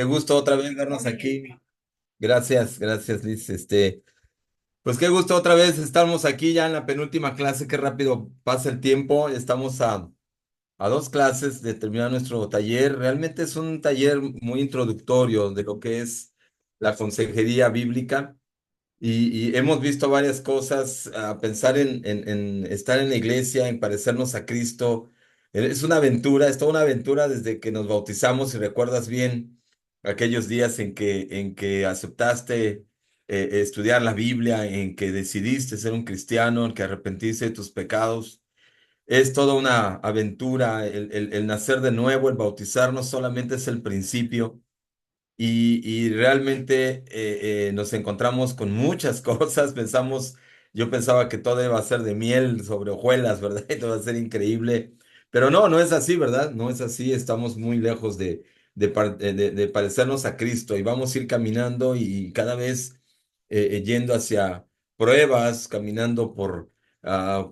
Qué gusto otra vez vernos aquí. Gracias, gracias, Liz. Pues qué gusto otra vez estamos aquí ya en la penúltima clase. Qué rápido pasa el tiempo. Estamos a dos clases de terminar nuestro taller. Realmente es un taller muy introductorio de lo que es la consejería bíblica. Y hemos visto varias cosas, a pensar en estar en la iglesia, en parecernos a Cristo. Es una aventura, es toda una aventura desde que nos bautizamos, si recuerdas bien aquellos días en que aceptaste estudiar la Biblia, en que decidiste ser un cristiano, en que arrepentiste de tus pecados. Es toda una aventura, el nacer de nuevo, el bautizarnos solamente es el principio. Y realmente nos encontramos con muchas cosas. Yo pensaba que todo iba a ser de miel sobre hojuelas, ¿verdad? Y todo va a ser increíble. Pero no, no es así, ¿verdad? No es así. Estamos muy lejos de parecernos a Cristo y vamos a ir caminando y cada vez yendo hacia pruebas, caminando por a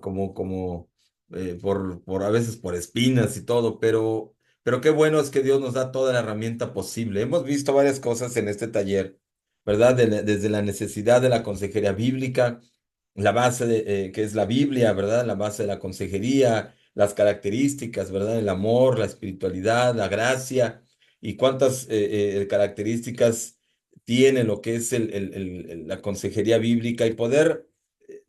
veces por espinas y todo, pero qué bueno es que Dios nos da toda la herramienta posible. Hemos visto varias cosas en este taller, ¿verdad? Desde la necesidad de la consejería bíblica, la base que es la Biblia, ¿verdad? La base de la consejería, las características, ¿verdad? El amor, la espiritualidad, la gracia y cuántas características tiene lo que es la consejería bíblica y poder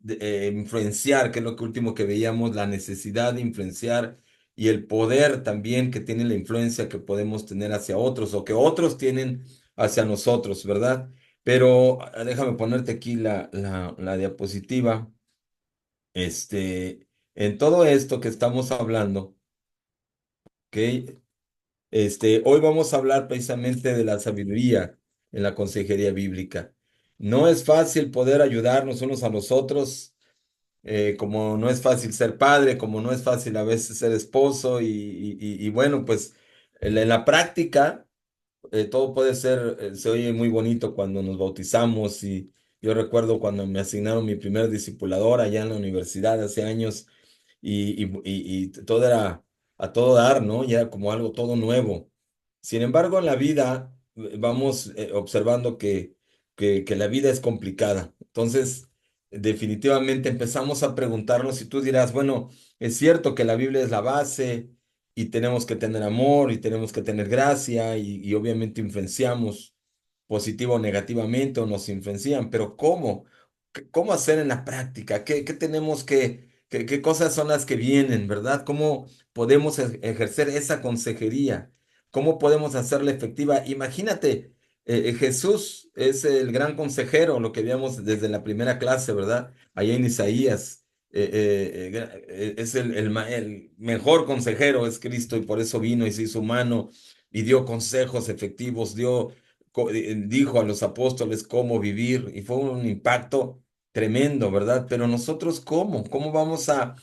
influenciar, que es lo que último que veíamos, la necesidad de influenciar y el poder también que tiene la influencia que podemos tener hacia otros o que otros tienen hacia nosotros, ¿verdad? Pero déjame ponerte aquí la diapositiva. En todo esto que estamos hablando, ¿ok? Hoy vamos a hablar precisamente de la sabiduría en la consejería bíblica. No es fácil poder ayudarnos unos a los otros, como no es fácil ser padre, como no es fácil a veces ser esposo y bueno, pues en la práctica todo puede ser, se oye muy bonito cuando nos bautizamos y yo recuerdo cuando me asignaron mi primer discipulador allá en la universidad hace años y todo era a todo dar, ¿no? Ya como algo todo nuevo. Sin embargo, en la vida vamos observando que la vida es complicada. Entonces, definitivamente empezamos a preguntarnos si tú dirás, bueno, es cierto que la Biblia es la base y tenemos que tener amor y tenemos que tener gracia y obviamente influenciamos positivo o negativamente o nos influencian, pero ¿cómo? ¿Cómo hacer en la práctica? ¿Qué tenemos qué cosas son las que vienen, ¿verdad? ¿Cómo podemos ejercer esa consejería? ¿Cómo podemos hacerla efectiva? Imagínate, Jesús es el gran consejero, lo que vimos desde la primera clase, ¿verdad? Allá en Isaías. Es el mejor consejero, es Cristo, y por eso vino y se hizo humano y dio consejos efectivos, dijo a los apóstoles cómo vivir, y fue un impacto tremendo, ¿verdad? Pero nosotros, ¿cómo? ¿Cómo vamos a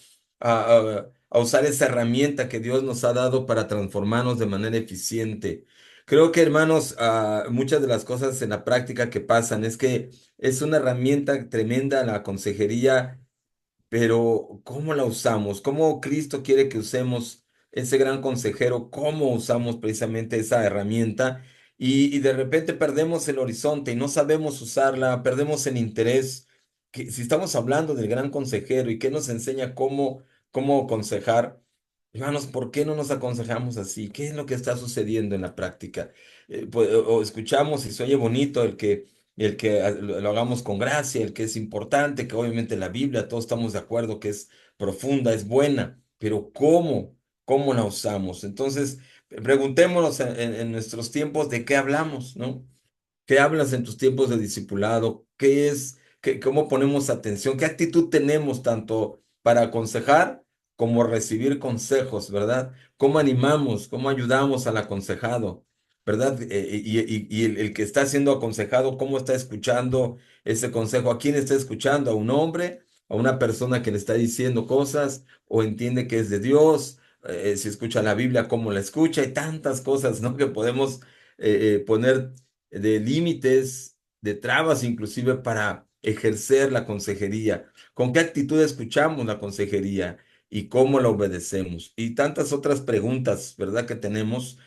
usar esa herramienta que Dios nos ha dado para transformarnos de manera eficiente? Creo que, hermanos, muchas de las cosas en la práctica que pasan es que es una herramienta tremenda la consejería, pero ¿cómo la usamos? ¿Cómo Cristo quiere que usemos ese gran consejero? ¿Cómo usamos precisamente esa herramienta? Y de repente perdemos el horizonte y no sabemos usarla, perdemos el interés. Si estamos hablando del gran consejero y que nos enseña cómo aconsejar, hermanos, ¿por qué no nos aconsejamos así? ¿Qué es lo que está sucediendo en la práctica? Pues, o escuchamos y se oye bonito el que lo hagamos con gracia, el que es importante, que obviamente la Biblia, todos estamos de acuerdo que es profunda, es buena, pero ¿cómo? ¿Cómo la usamos? Entonces, preguntémonos en nuestros tiempos de qué hablamos, ¿no? ¿Qué hablas en tus tiempos de discipulado? ¿Cómo ponemos atención? ¿Qué actitud tenemos tanto para aconsejar como recibir consejos, ¿verdad? ¿Cómo animamos? ¿Cómo ayudamos al aconsejado? ¿Verdad? Y el que está siendo aconsejado, ¿cómo está escuchando ese consejo? ¿A quién está escuchando? ¿A un hombre? ¿A una persona que le está diciendo cosas? ¿O entiende que es de Dios? Si escucha la Biblia, ¿cómo la escucha? Hay tantas cosas, ¿no? Que podemos poner de límites, de trabas inclusive para ejercer la consejería. ¿Con qué actitud escuchamos la consejería y cómo la obedecemos? Y tantas otras preguntas, ¿verdad? Que tenemos.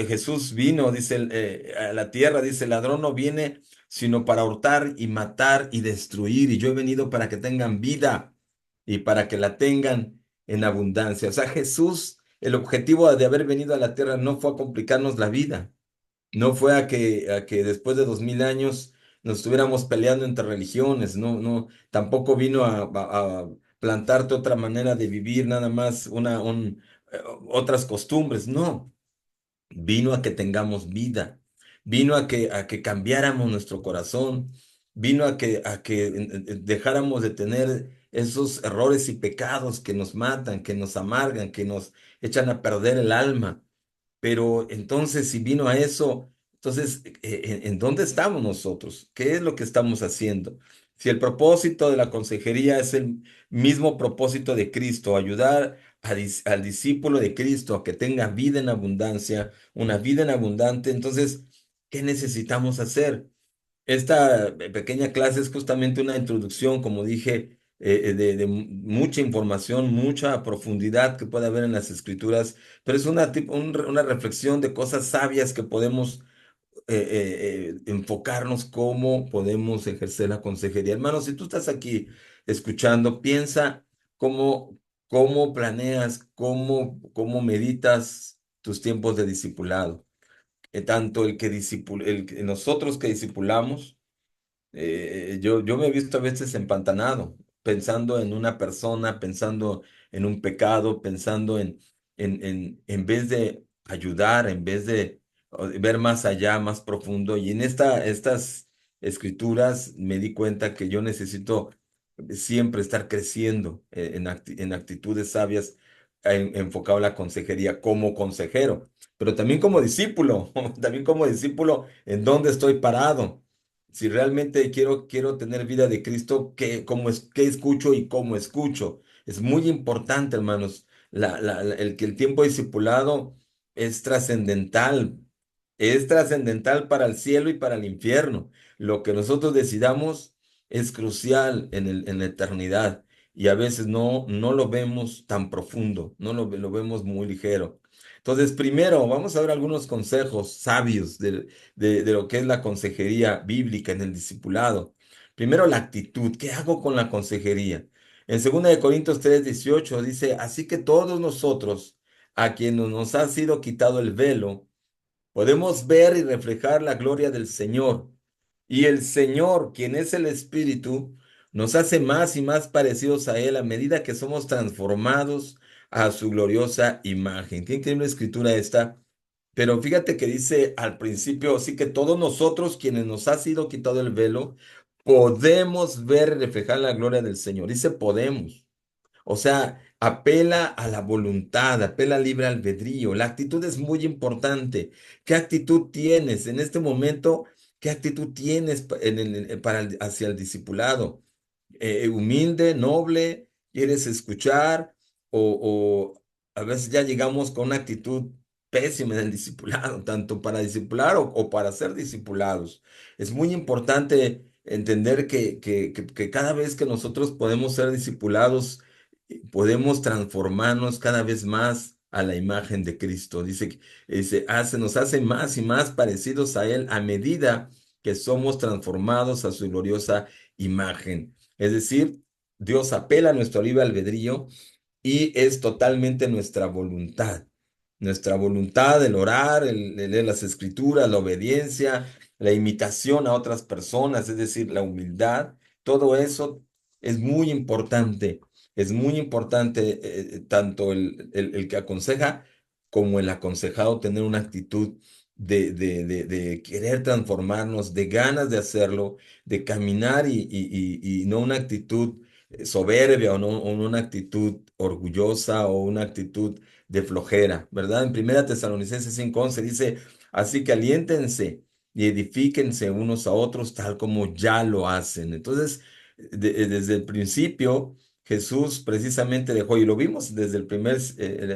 Jesús vino, dice, a la tierra, dice, el ladrón no viene sino para hurtar y matar y destruir. Y yo he venido para que tengan vida y para que la tengan en abundancia. O sea, Jesús, el objetivo de haber venido a la tierra no fue a complicarnos la vida, no fue a que después de 2000 años nos estuviéramos peleando entre religiones, no, no, tampoco vino a plantarte otra manera de vivir, nada más otras costumbres, no. Vino a que tengamos vida, vino a que cambiáramos nuestro corazón, vino a que dejáramos de tener esos errores y pecados que nos matan, que nos amargan, que nos echan a perder el alma. Pero entonces, si vino a eso, entonces, ¿en dónde estamos nosotros? ¿Qué es lo que estamos haciendo? Si el propósito de la consejería es el mismo propósito de Cristo, ayudar al discípulo de Cristo a que tenga vida en abundancia, una vida en abundante, entonces, ¿qué necesitamos hacer? Esta pequeña clase es justamente una introducción, como dije, de mucha información, mucha profundidad que puede haber en las escrituras, pero es una reflexión de cosas sabias que podemos enfocarnos cómo podemos ejercer la consejería. Hermano, si tú estás aquí escuchando, piensa cómo planeas, cómo meditas tus tiempos de discipulado. Tanto nosotros que discipulamos, yo me he visto a veces empantanado, pensando en una persona, pensando en un pecado, pensando en vez de ayudar, en vez de ver más allá, más profundo. Y en estas escrituras me di cuenta que yo necesito siempre estar creciendo en actitudes sabias, enfocado a la consejería como consejero, pero también como discípulo, también como discípulo, ¿en dónde estoy parado? Si realmente quiero tener vida de Cristo, ¿qué escucho y cómo escucho? Es muy importante, hermanos. Que el tiempo discipulado es trascendental. Es trascendental para el cielo y para el infierno. Lo que nosotros decidamos es crucial en la eternidad. Y a veces no lo vemos tan profundo, no lo vemos muy ligero. Entonces, primero, vamos a ver algunos consejos sabios de lo que es la consejería bíblica en el discipulado. Primero, la actitud. ¿Qué hago con la consejería? En 2 Corintios 3:18 dice, así que todos nosotros, a quienes nos ha sido quitado el velo, podemos ver y reflejar la gloria del Señor. Y el Señor, quien es el Espíritu, nos hace más y más parecidos a Él a medida que somos transformados a su gloriosa imagen. Qué increíble escritura esta. Pero fíjate que dice al principio, así que todos nosotros, quienes nos ha sido quitado el velo, podemos ver y reflejar la gloria del Señor. Dice podemos. O sea, apela a la voluntad, apela al libre albedrío. La actitud es muy importante. ¿Qué actitud tienes en este momento? ¿Qué actitud tienes hacia el discipulado? Humilde, noble, quieres escuchar o a veces ya llegamos con una actitud pésima en el discipulado, tanto para discipular o para ser discipulados. Es muy importante entender que cada vez que nosotros podemos ser discipulados, podemos transformarnos cada vez más a la imagen de Cristo. Nos hace más y más parecidos a Él a medida que somos transformados a su gloriosa imagen. Es decir, Dios apela a nuestro libre albedrío y es totalmente nuestra voluntad, el orar, el leer las escrituras, la obediencia, la imitación a otras personas, es decir, la humildad, todo eso es muy importante, tanto el que aconseja como el aconsejado tener una actitud de querer transformarnos, de ganas de hacerlo, de caminar y no una actitud soberbia o no una actitud orgullosa o una actitud de flojera, ¿verdad? En 1 Tesalonicenses 5:11 dice, así que aliéntense y edifíquense unos a otros tal como ya lo hacen. Entonces, desde el principio, Jesús precisamente dejó, y lo vimos desde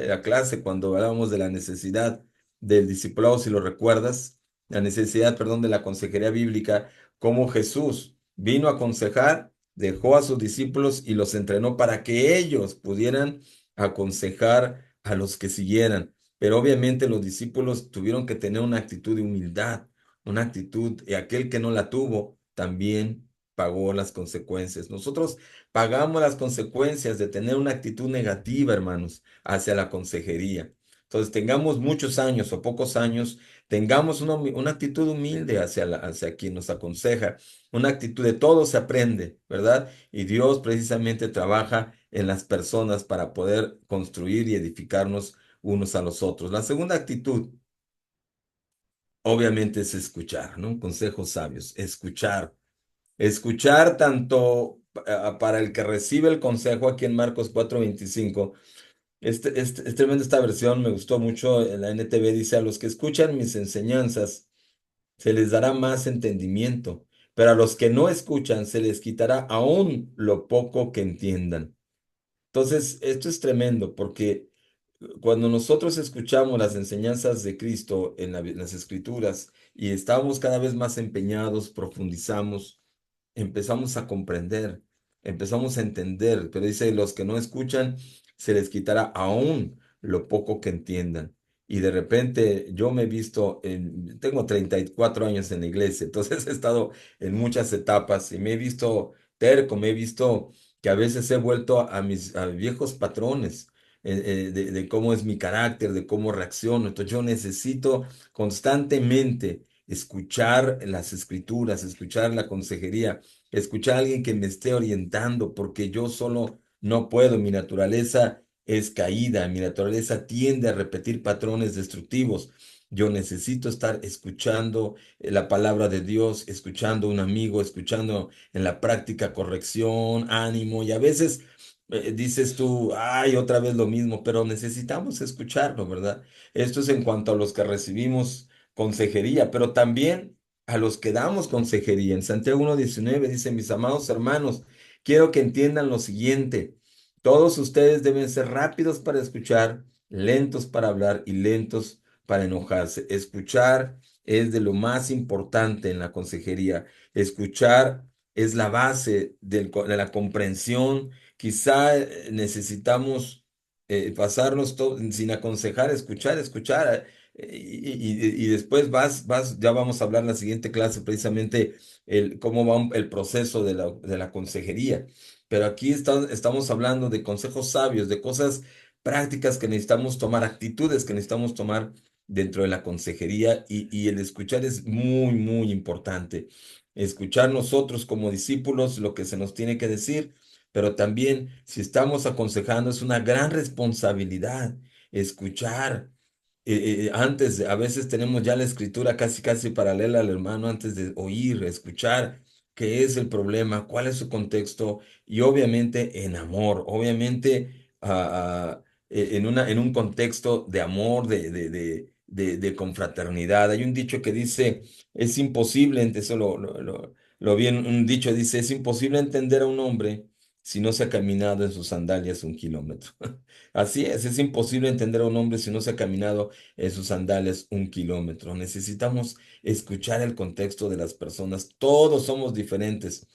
la clase cuando hablábamos de la necesidad del discipulado, si lo recuerdas, la necesidad, perdón, de la consejería bíblica, cómo Jesús vino a aconsejar, dejó a sus discípulos y los entrenó para que ellos pudieran aconsejar a los que siguieran. pero obviamente los discípulos tuvieron que tener una actitud de humildad, una actitud, y aquel que no la tuvo también pagó las consecuencias. Nosotros pagamos las consecuencias de tener una actitud negativa, hermanos, hacia la consejería. Entonces, tengamos muchos años o pocos años, tengamos una actitud humilde hacia quien nos aconseja, una actitud de todo se aprende, ¿verdad? Y Dios precisamente trabaja en las personas para poder construir y edificarnos unos a los otros. La segunda actitud, obviamente, es escuchar, ¿no? Consejos sabios, escuchar. Escuchar tanto para el que recibe el consejo aquí en Marcos 4:25. Es tremenda esta versión, me gustó mucho. En la NTV dice, a los que escuchan mis enseñanzas se les dará más entendimiento, pero a los que no escuchan se les quitará aún lo poco que entiendan. Entonces, esto es tremendo porque cuando nosotros escuchamos las enseñanzas de Cristo en las Escrituras y estamos cada vez más empeñados, profundizamos, empezamos a comprender, empezamos a entender, pero dice, los que no escuchan, se les quitará aún lo poco que entiendan. Y de repente yo me he visto, tengo 34 años en la iglesia, entonces he estado en muchas etapas y me he visto terco, me he visto que a veces he vuelto a viejos patrones. De cómo es mi carácter, de cómo reacciono. Entonces yo necesito constantemente escuchar las escrituras, escuchar la consejería, escuchar a alguien que me esté orientando, porque yo solo no puedo. Mi naturaleza es caída, mi naturaleza tiende a repetir patrones destructivos. Yo necesito estar escuchando la palabra de Dios, escuchando a un amigo, escuchando en la práctica corrección, ánimo, y a veces dices tú, ay, otra vez lo mismo, pero necesitamos escucharlo, ¿verdad? Esto es en cuanto a los que recibimos consejería, pero también a los que damos consejería. En Santiago 1:19 dice, mis amados hermanos, quiero que entiendan lo siguiente. Todos ustedes deben ser rápidos para escuchar, lentos para hablar y lentos para enojarse. Escuchar es de lo más importante en la consejería. Escuchar es la base de la comprensión. Quizá necesitamos pasarnos sin aconsejar, escuchar, escuchar. Y después ya vamos a hablar en la siguiente clase precisamente cómo va el proceso de la consejería. Pero aquí estamos hablando de consejos sabios, de cosas prácticas que necesitamos tomar, actitudes que necesitamos tomar dentro de la consejería y el escuchar es muy, muy importante. Escuchar nosotros como discípulos lo que se nos tiene que decir, pero también si estamos aconsejando es una gran responsabilidad escuchar antes, a veces tenemos ya la escritura casi casi paralela al hermano antes de oír, escuchar qué es el problema, cuál es su contexto y obviamente en amor, obviamente en un contexto de amor, de confraternidad. Hay un dicho que dice, es imposible, eso lo vi en un dicho, dice, es imposible entender a un hombre si no se ha caminado en sus sandalias 1 kilómetro. Así es imposible entender a un hombre si no se ha caminado en sus sandalias 1 kilómetro. Necesitamos escuchar el contexto de las personas. Todos somos diferentes.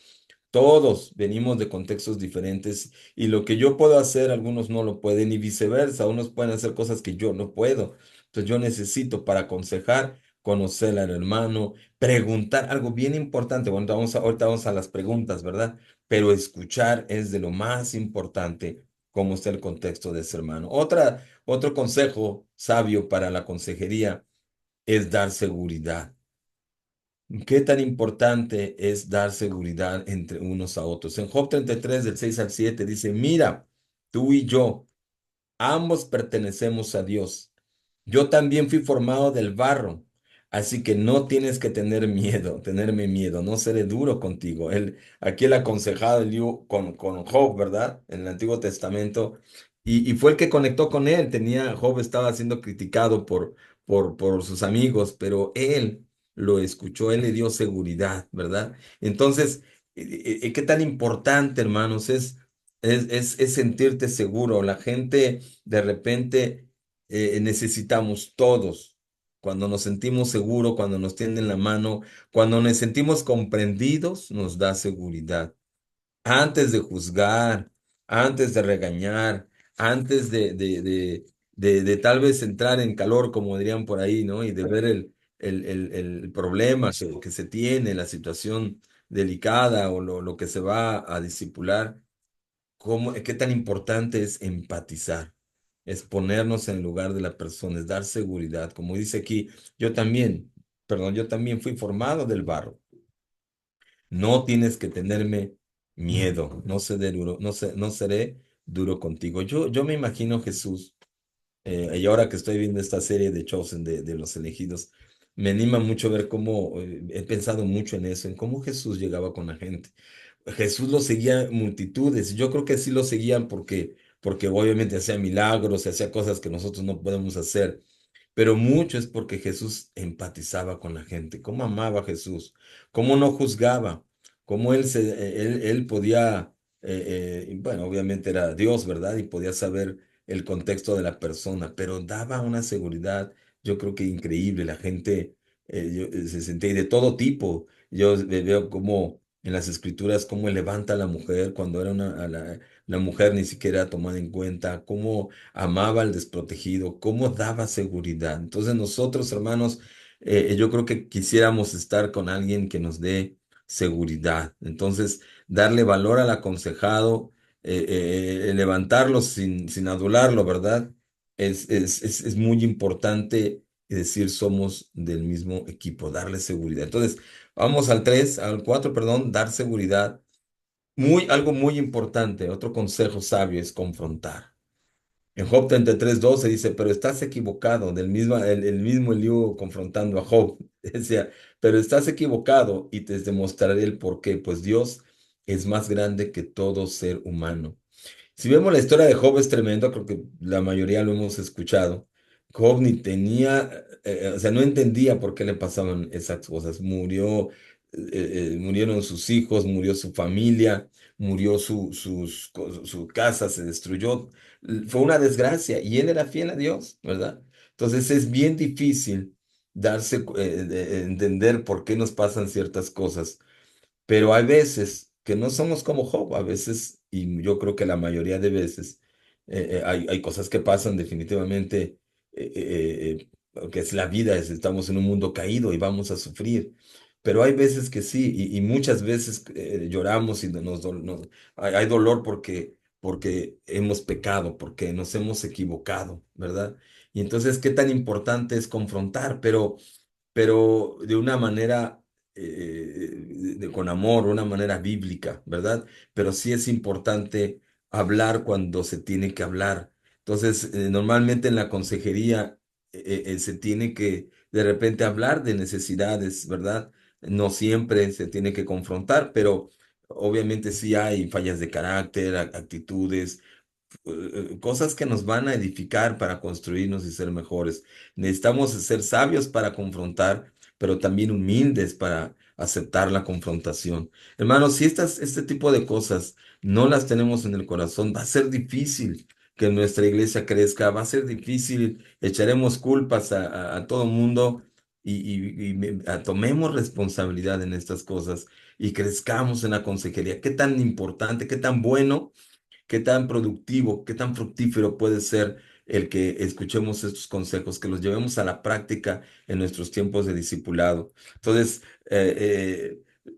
Todos venimos de contextos diferentes y lo que yo puedo hacer, algunos no lo pueden y viceversa. Unos pueden hacer cosas que yo no puedo. Entonces yo necesito para aconsejar, conocer al hermano, preguntar algo bien importante. Bueno, ahorita vamos a las preguntas, ¿verdad? Pero escuchar es de lo más importante, cómo está el contexto de ese hermano. Otro consejo sabio para la consejería es dar seguridad. ¿Qué tan importante es dar seguridad entre unos a otros? En Job 33, del 6 al 7, dice, mira, tú y yo, ambos pertenecemos a Dios. Yo también fui formado del barro, así que no tienes que tenerme miedo, no seré duro contigo. Aquí el aconsejado con Job, ¿verdad? En el Antiguo Testamento, y fue el que conectó con él. Job estaba siendo criticado por sus amigos, pero él lo escuchó, él le dio seguridad, ¿verdad? Entonces, ¿qué tan importante, hermanos, es sentirte seguro? La gente de repente necesitamos todos, cuando nos sentimos seguros, cuando nos tienden la mano, cuando nos sentimos comprendidos, nos da seguridad. Antes de juzgar, antes de regañar, antes de tal vez entrar en calor, como dirían por ahí, ¿no? Y de ver el problema que se tiene, la situación delicada o lo que se va a disipular, qué tan importante es empatizar, es ponernos en lugar de la persona, es dar seguridad. Como dice aquí, yo también, perdón, yo también fui formado del barro. No tienes que tenerme miedo, no seré duro, no seré duro contigo. Yo me imagino Jesús, y ahora que estoy viendo esta serie de Chosen de los elegidos, me anima mucho ver cómo, he pensado mucho en eso, en cómo Jesús llegaba con la gente. Jesús lo seguía multitudes. Yo creo que sí lo seguían porque obviamente hacía milagros, hacía cosas que nosotros no podemos hacer, pero mucho es porque Jesús empatizaba con la gente, cómo amaba a Jesús, cómo no juzgaba, cómo él podía, bueno, obviamente era Dios, ¿verdad? Y podía saber el contexto de la persona, pero daba una seguridad, yo creo que increíble. La gente se sentía y de todo tipo. Yo veo como en las escrituras cómo él levanta a la mujer cuando era la mujer ni siquiera era tomada en cuenta, cómo amaba al desprotegido, cómo daba seguridad. Entonces nosotros, hermanos, yo creo que quisiéramos estar con alguien que nos dé seguridad. Entonces, darle valor al aconsejado, levantarlo sin adularlo, ¿verdad? Es muy importante decir somos del mismo equipo, darle seguridad. Entonces, vamos al 4, perdón, dar seguridad. Algo muy importante, otro consejo sabio es confrontar. En Job 33:12 dice, pero estás equivocado, el mismo Eliú confrontando a Job, decía, pero estás equivocado y te demostraré el por qué, pues Dios es más grande que todo ser humano. Si vemos la historia de Job es tremendo, creo que la mayoría lo hemos escuchado. Job ni tenía, o sea, no entendía por qué le pasaban esas cosas. Murieron sus hijos, murió su familia, murió su casa, se destruyó. Fue una desgracia y él era fiel a Dios, ¿verdad? Entonces es bien difícil entender por qué nos pasan ciertas cosas, pero hay veces que no somos como Job, a veces, y yo creo que la mayoría de veces, hay cosas que pasan definitivamente, que es la vida, estamos en un mundo caído y vamos a sufrir. Pero hay veces que sí, y muchas veces lloramos y hay dolor porque hemos pecado, porque nos hemos equivocado, ¿verdad? Y entonces, ¿qué tan importante es confrontar? Pero de una manera con amor, una manera bíblica, ¿verdad? Pero sí es importante hablar cuando se tiene que hablar. Entonces, normalmente en la consejería se tiene que de repente hablar de necesidades, ¿verdad? No siempre se tiene que confrontar, pero obviamente sí hay fallas de carácter, actitudes, cosas que nos van a edificar para construirnos y ser mejores. Necesitamos ser sabios para confrontar, pero también humildes para aceptar la confrontación. Hermanos, si este tipo de cosas no las tenemos en el corazón, va a ser difícil que nuestra iglesia crezca, va a ser difícil, echaremos culpas a todo mundo tomemos responsabilidad en estas cosas y crezcamos en la consejería. Qué tan importante, qué tan bueno, qué tan productivo, qué tan fructífero puede ser el que escuchemos estos consejos, que los llevemos a la práctica en nuestros tiempos de discipulado. Entonces,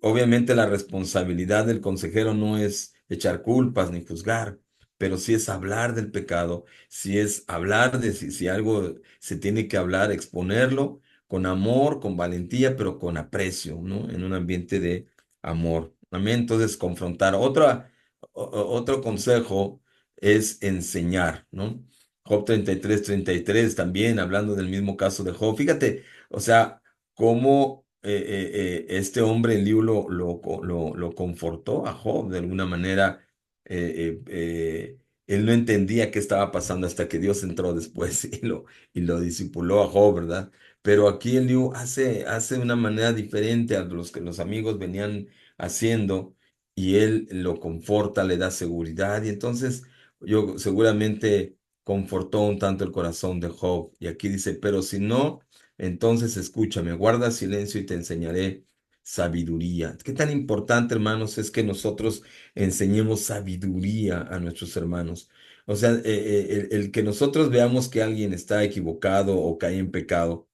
obviamente la responsabilidad del consejero no es echar culpas ni juzgar, pero sí es hablar del pecado, sí es hablar de si algo se tiene que hablar, exponerlo con amor, con valentía, pero con aprecio, ¿no? En un ambiente de amor. Amén. Entonces, confrontar. Otro consejo es enseñar, ¿no? Job 33:33 también, hablando del mismo caso de Job. Fíjate, o sea, cómo este hombre, Eliú, lo confortó a Job de alguna manera. Él no entendía qué estaba pasando hasta que Dios entró después y lo discipuló a Job, ¿verdad? Pero aquí Eliú hace de una manera diferente a los que los amigos venían haciendo y él lo conforta, le da seguridad y entonces yo seguramente confortó un tanto el corazón de Job. Y aquí dice, pero si no, entonces escúchame, guarda silencio y te enseñaré sabiduría. Qué tan importante, hermanos, es que nosotros enseñemos sabiduría a nuestros hermanos. O sea, el que nosotros veamos que alguien está equivocado o cae en pecado,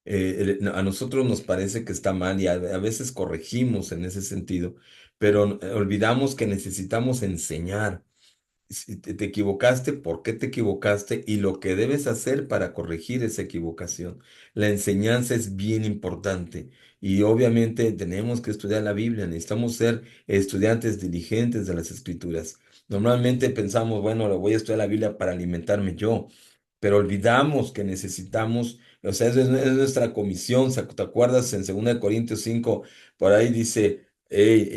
a nosotros nos parece que está mal y a veces corregimos en ese sentido, pero olvidamos que necesitamos enseñar. Si te equivocaste, ¿por qué te equivocaste? Y lo que debes hacer para corregir esa equivocación. La enseñanza es bien importante y obviamente tenemos que estudiar la Biblia, necesitamos ser estudiantes diligentes de las Escrituras. Normalmente pensamos, bueno, lo voy a estudiar la Biblia para alimentarme yo, pero olvidamos que necesitamos, o sea, es nuestra comisión. ¿Te acuerdas en 2 Corintios 5? Por ahí dice, "Hey,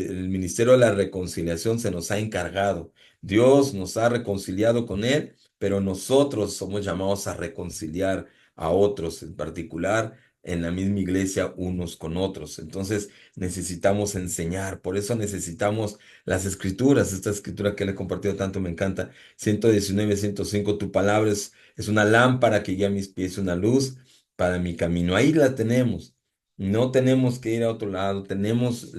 el ministerio de la reconciliación se nos ha encargado. Dios nos ha reconciliado con Él, pero nosotros somos llamados a reconciliar a otros, en particular en la misma iglesia, unos con otros. Entonces necesitamos enseñar, por eso necesitamos las escrituras. Esta escritura que le he compartido tanto me encanta. 119, 105. Tu palabra es una lámpara que guía mis pies, una luz para mi camino. Ahí la tenemos. No tenemos que ir a otro lado, tenemos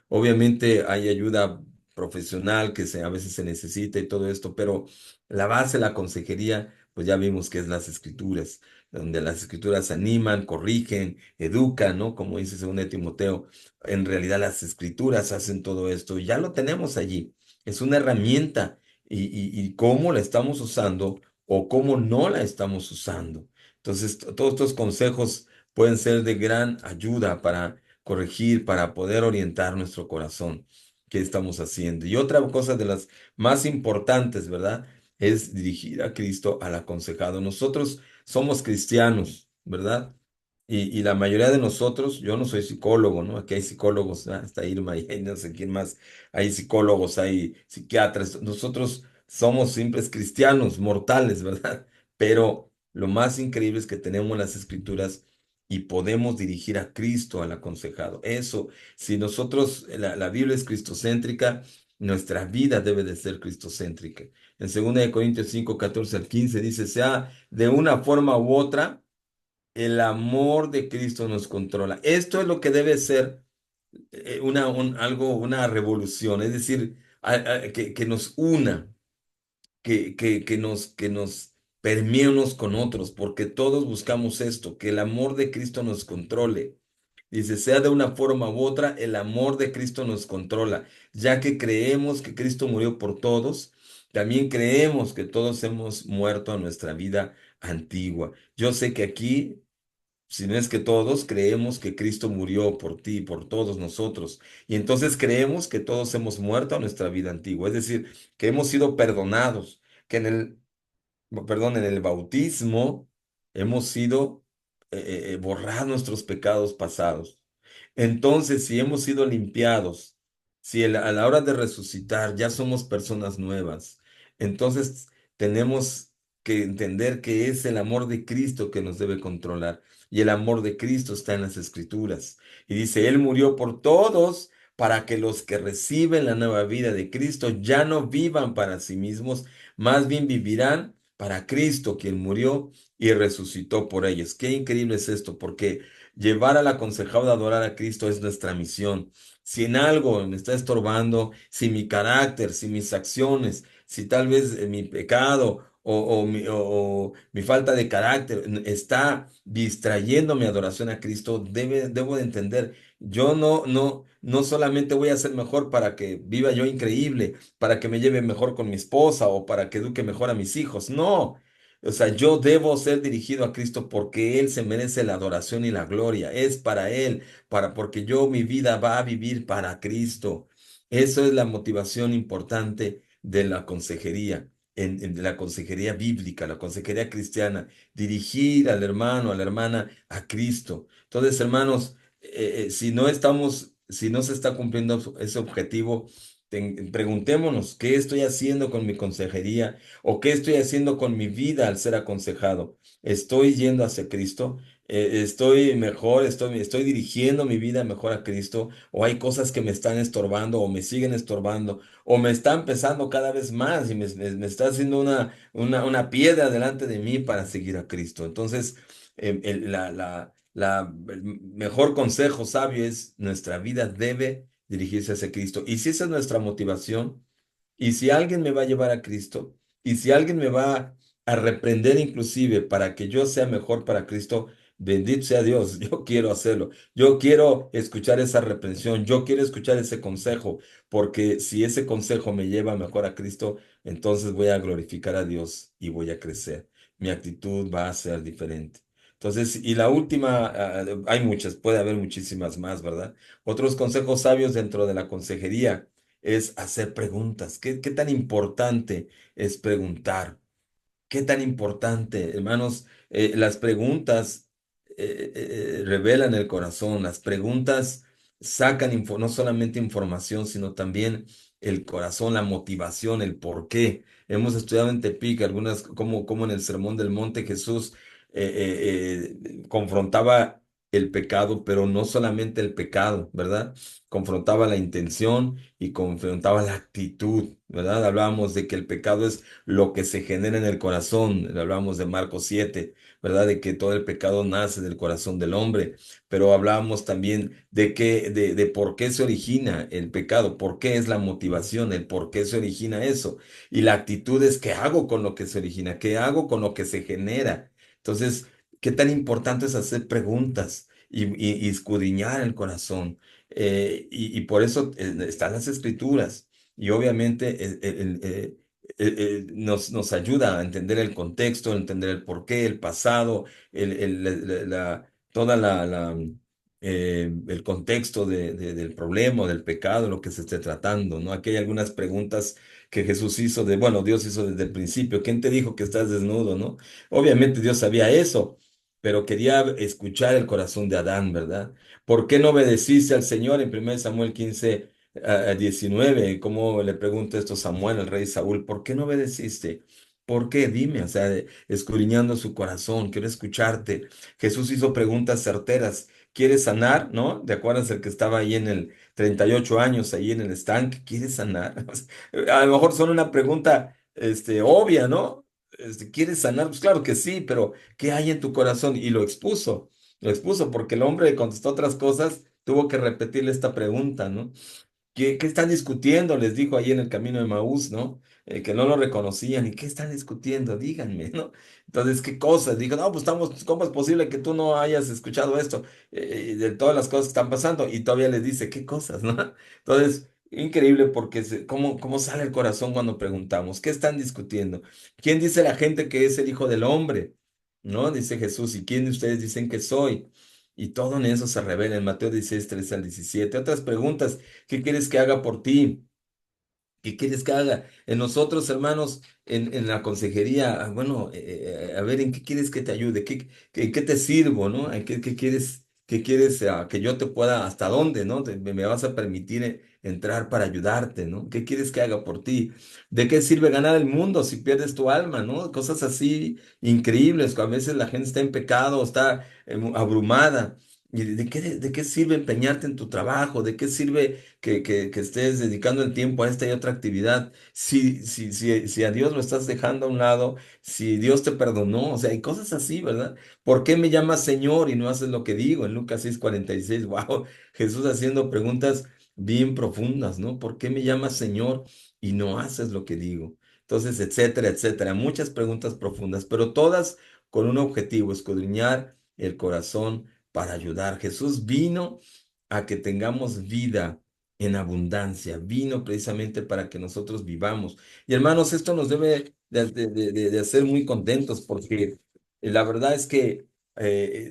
obviamente hay ayuda profesional que a veces se necesita y todo esto, pero la base de la consejería, pues ya vimos que es las escrituras, donde las escrituras animan, corrigen, educan, ¿no? Como dice 2 Timoteo, en realidad las escrituras hacen todo esto y ya lo tenemos allí. Es una herramienta y cómo la estamos usando o cómo no la estamos usando. Entonces, todos estos consejos pueden ser de gran ayuda para corregir, para poder orientar nuestro corazón. ¿Qué estamos haciendo? Y otra cosa de las más importantes, ¿verdad? Es dirigir a Cristo al aconsejado. Nosotros somos cristianos, ¿verdad? Y la mayoría de nosotros, yo no soy psicólogo, ¿no? Aquí hay psicólogos, ¿verdad? Está Irma y hay no sé quién más, hay psicólogos, hay psiquiatras. Nosotros somos simples cristianos, mortales, ¿verdad? Pero lo más increíble es que tenemos las escrituras y podemos dirigir a Cristo al aconsejado. Eso, si nosotros, la Biblia es cristocéntrica, nuestra vida debe de ser cristocéntrica. En 2 Corintios 5, 14 al 15 dice, sea de una forma u otra, el amor de Cristo nos controla. Esto es lo que debe ser una revolución, es decir, que nos una, que nos permee unos con otros, porque todos buscamos esto, que el amor de Cristo nos controle. Dice, sea de una forma u otra, el amor de Cristo nos controla, ya que creemos que Cristo murió por todos, también creemos que todos hemos muerto a nuestra vida antigua. Yo sé que aquí, si no es que todos, creemos que Cristo murió por ti, por todos nosotros. Y entonces creemos que todos hemos muerto a nuestra vida antigua. Es decir, que hemos sido perdonados, que en el bautismo hemos sido borrar nuestros pecados pasados. Entonces, si hemos sido limpiados, si a la hora de resucitar ya somos personas nuevas, entonces tenemos que entender que es el amor de Cristo que nos debe controlar. Y el amor de Cristo está en las Escrituras. Y dice, Él murió por todos para que los que reciben la nueva vida de Cristo ya no vivan para sí mismos, más bien vivirán para Cristo, quien murió y resucitó por ellos. Qué increíble es esto, porque llevar al aconsejado a adorar a Cristo es nuestra misión. Si en algo me está estorbando, si mi carácter, si mis acciones, si tal vez mi pecado o mi falta de carácter está distrayendo mi adoración a Cristo, debo de entender, yo no solamente voy a ser mejor para que viva yo increíble, para que me lleve mejor con mi esposa o para que eduque mejor a mis hijos, no. O sea, yo debo ser dirigido a Cristo porque Él se merece la adoración y la gloria. Es para Él, porque yo mi vida va a vivir para Cristo. Eso es la motivación importante de la consejería, de la consejería bíblica, la consejería cristiana, dirigir al hermano, a la hermana, a Cristo. Entonces, hermanos, si no se está cumpliendo ese objetivo, preguntémonos, ¿qué estoy haciendo con mi consejería? ¿O qué estoy haciendo con mi vida al ser aconsejado? ¿Estoy yendo hacia Cristo? ¿Estoy mejor? ¿Estoy dirigiendo mi vida mejor a Cristo? ¿O hay cosas que me están estorbando o me siguen estorbando? ¿O me están pesando cada vez más y me está haciendo una piedra delante de mí para seguir a Cristo? Entonces, el mejor consejo sabio es nuestra vida debe dirigirse hacia Cristo. Y si esa es nuestra motivación, Y si alguien me va a llevar a Cristo, y si alguien me va a reprender inclusive para que yo sea mejor para Cristo, bendito sea Dios, yo quiero hacerlo. Yo quiero escuchar esa reprensión, yo quiero escuchar ese consejo, porque si ese consejo me lleva mejor a Cristo, entonces voy a glorificar a Dios y voy a crecer. Mi actitud va a ser diferente. Entonces, y la última, hay muchas, puede haber muchísimas más, ¿verdad? Otros consejos sabios dentro de la consejería es hacer preguntas. ¿Qué tan importante es preguntar? ¿Qué tan importante, hermanos? Las preguntas revelan el corazón. Las preguntas sacan no solamente información, sino también el corazón, la motivación, el por qué. Hemos estudiado en Tepic algunas, como en el Sermón del Monte Jesús confrontaba el pecado, pero no solamente el pecado, ¿verdad? Confrontaba la intención y confrontaba la actitud, ¿verdad? Hablábamos de que el pecado es lo que se genera en el corazón. Hablamos de Marcos 7, ¿verdad? De que todo el pecado nace del corazón del hombre, pero hablábamos también de por qué se origina el pecado, por qué es la motivación, el por qué se origina eso. Y la actitud es qué hago con lo que se origina, qué hago con lo que se genera. Entonces, qué tan importante es hacer preguntas y escudriñar el corazón. Y por eso están las escrituras. Y obviamente nos ayuda a entender el contexto, a entender el porqué, el pasado, toda el contexto del problema, o del pecado, lo que se esté tratando, ¿no? Aquí hay algunas preguntas que Jesús hizo bueno, Dios hizo desde el principio. ¿Quién te dijo que estás desnudo, no? Obviamente Dios sabía eso, pero quería escuchar el corazón de Adán, ¿verdad? ¿Por qué no obedeciste al Señor en 1 Samuel 15 a 19? ¿Cómo le pregunta esto Samuel al rey Saúl? ¿Por qué no obedeciste? ¿Por qué? Dime, o sea, escudriñando su corazón, quiero escucharte. Jesús hizo preguntas certeras. ¿Quieres sanar? ¿No? ¿Te acuerdas el que estaba ahí en el 38 años, ahí en el estanque? ¿Quieres sanar? A lo mejor son una pregunta, obvia, ¿no? ¿Quieres sanar? Pues claro que sí, pero ¿qué hay en tu corazón? Y lo expuso porque el hombre contestó otras cosas, tuvo que repetirle esta pregunta, ¿no? ¿Qué están discutiendo? Les dijo ahí en el camino de Maús, ¿no? Que no lo reconocían. ¿Y qué están discutiendo? Díganme, ¿no? Entonces, ¿qué cosas? Dijo, no, pues ¿cómo es posible que tú no hayas escuchado esto? De todas las cosas que están pasando. Y todavía les dice, ¿qué cosas, no? Entonces, increíble porque cómo sale el corazón cuando preguntamos, ¿qué están discutiendo? ¿Quién dice la gente que es el Hijo del Hombre? ¿No? Dice Jesús, ¿y quién de ustedes dicen que soy? Y todo en eso se revela en Mateo 16 13 al 17. Otras preguntas. ¿Qué quieres que haga por ti? ¿Qué quieres que haga? En nosotros, hermanos, en la consejería, bueno, a ver, ¿en qué quieres que te ayude? ¿En qué te sirvo, no? ¿En qué quieres que yo te pueda, hasta dónde, no? Me vas a permitir entrar para ayudarte, ¿no? ¿Qué quieres que haga por ti? ¿De qué sirve ganar el mundo si pierdes tu alma, no? Cosas así increíbles, que a veces la gente está en pecado, está abrumada. ¿Y de qué sirve empeñarte en tu trabajo? ¿De qué sirve que estés dedicando el tiempo a esta y otra actividad? Si a Dios lo estás dejando a un lado, si Dios te perdonó, o sea, hay cosas así, ¿verdad? ¿Por qué me llamas Señor y no haces lo que digo? En Lucas 6:46, wow, Jesús haciendo preguntas bien profundas, ¿no? ¿Por qué me llamas Señor y no haces lo que digo? Entonces, etcétera, etcétera. Muchas preguntas profundas, pero todas con un objetivo, escudriñar el corazón para ayudar. Jesús vino a que tengamos vida en abundancia, vino precisamente para que nosotros vivamos. Y hermanos, esto nos debe de hacer muy contentos porque la verdad es que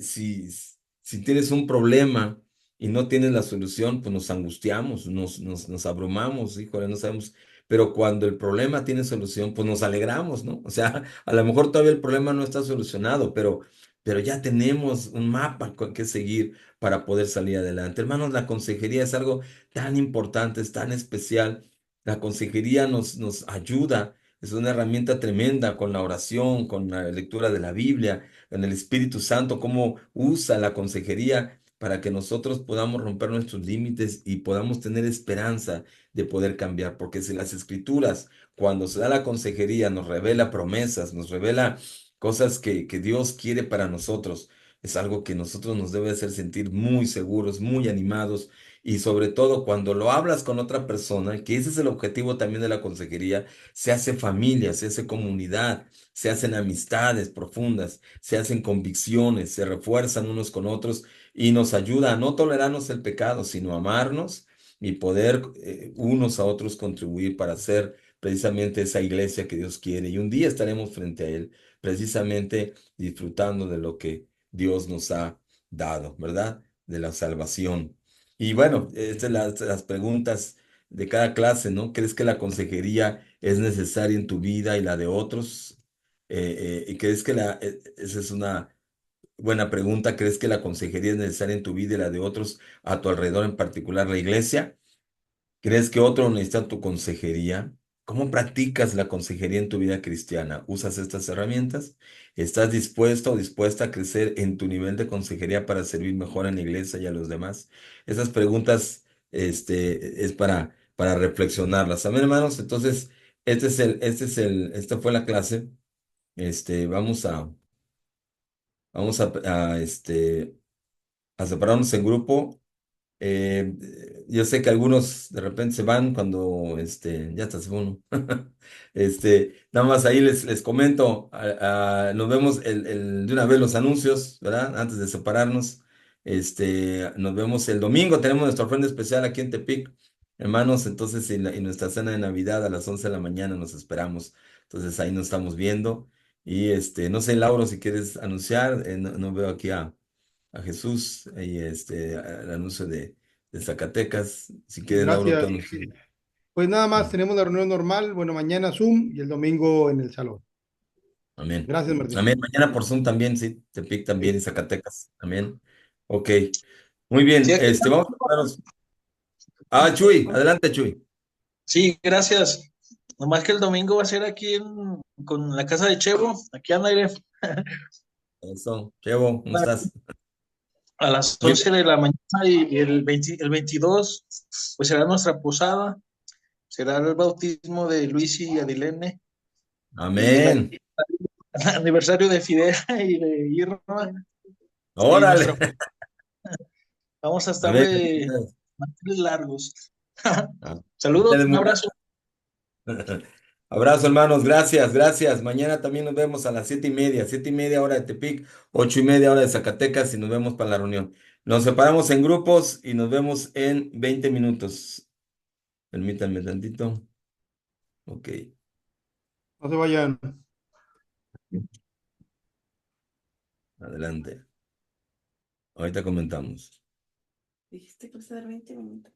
si tienes un problema y no tienes la solución, pues nos angustiamos, nos abrumamos, híjole, no sabemos. Pero cuando el problema tiene solución, pues nos alegramos, ¿no? O sea, a lo mejor todavía el problema no está solucionado, pero ya tenemos un mapa que seguir para poder salir adelante. Hermanos, la consejería es algo tan importante, es tan especial. La consejería nos ayuda, es una herramienta tremenda con la oración, con la lectura de la Biblia, en el Espíritu Santo, cómo usa la consejería para que nosotros podamos romper nuestros límites y podamos tener esperanza de poder cambiar. Porque si las escrituras, cuando se da la consejería, nos revela promesas, nos revela cosas que Dios quiere para nosotros, es algo que nosotros nos debe hacer sentir muy seguros, muy animados y sobre todo cuando lo hablas con otra persona, que ese es el objetivo también de la consejería, se hace familia, se hace comunidad, se hacen amistades profundas, se hacen convicciones, se refuerzan unos con otros y nos ayuda a no tolerarnos el pecado, sino a amarnos y poder unos a otros contribuir para hacer precisamente esa iglesia que Dios quiere. Y un día estaremos frente a Él, precisamente disfrutando de lo que Dios nos ha dado, ¿verdad? De la salvación. Y bueno, estas son las preguntas de cada clase, ¿no? ¿Crees que la consejería es necesaria en tu vida y la de otros? ¿Y crees que esa es una buena pregunta? ¿Crees que la consejería es necesaria en tu vida y la de otros a tu alrededor, en particular la iglesia? ¿Crees que otro necesita tu consejería? ¿Cómo practicas la consejería en tu vida cristiana? ¿Usas estas herramientas? ¿Estás dispuesto o dispuesta a crecer en tu nivel de consejería para servir mejor en la iglesia y a los demás? Esas preguntas, es para reflexionarlas. Amén, hermanos. Entonces, esta fue la clase. Vamos a separarnos en grupo. Yo sé que algunos de repente se van cuando, ya está, se fue uno. Nada más ahí les comento, nos vemos de una vez los anuncios, ¿verdad? Antes de separarnos. Nos vemos el domingo, tenemos nuestra ofrenda especial aquí en Tepic, hermanos, entonces, y nuestra cena de Navidad a las 11 de la mañana nos esperamos. Entonces ahí nos estamos viendo. Y no sé, Lauro, si quieres anunciar, no veo aquí a Jesús y al anuncio de Zacatecas. Si quieres, Lauro, tú Gracias. anuncias. Pues nada más, Mm. tenemos la reunión normal, bueno, mañana Zoom y el domingo en el salón. Amén. Gracias, Martín. Amén. Mañana por Zoom también, sí. Tepic también Sí. y Zacatecas. Amén. Ok. Muy Sí, bien. aquí Vamos a prepararnos. Ah, Chuy, adelante, Chuy. sí, gracias. Nomás que el domingo va a ser aquí con la casa de Chevo, aquí al aire, Eso. Chevo, ¿cómo estás? a las Muy 11 bien. de la mañana y el 22, pues será nuestra posada, será el bautismo de Luis y Adilene y el Amén. aniversario de Fidel y de Irma y Órale. vamos a estar Amén. de manteles largos. Ah, Saludos, ustedes un muy- abrazo. Abrazo, hermanos. Gracias, gracias. Mañana también nos vemos a las 7:30, 7:30 hora de Tepic, 8:30 hora de Zacatecas y nos vemos para la reunión. Nos separamos en grupos y nos vemos en 20 minutos. Permítanme tantito. Ok, No se vayan. adelante. Ahorita comentamos. Dijiste que vas a dar 20 minutos.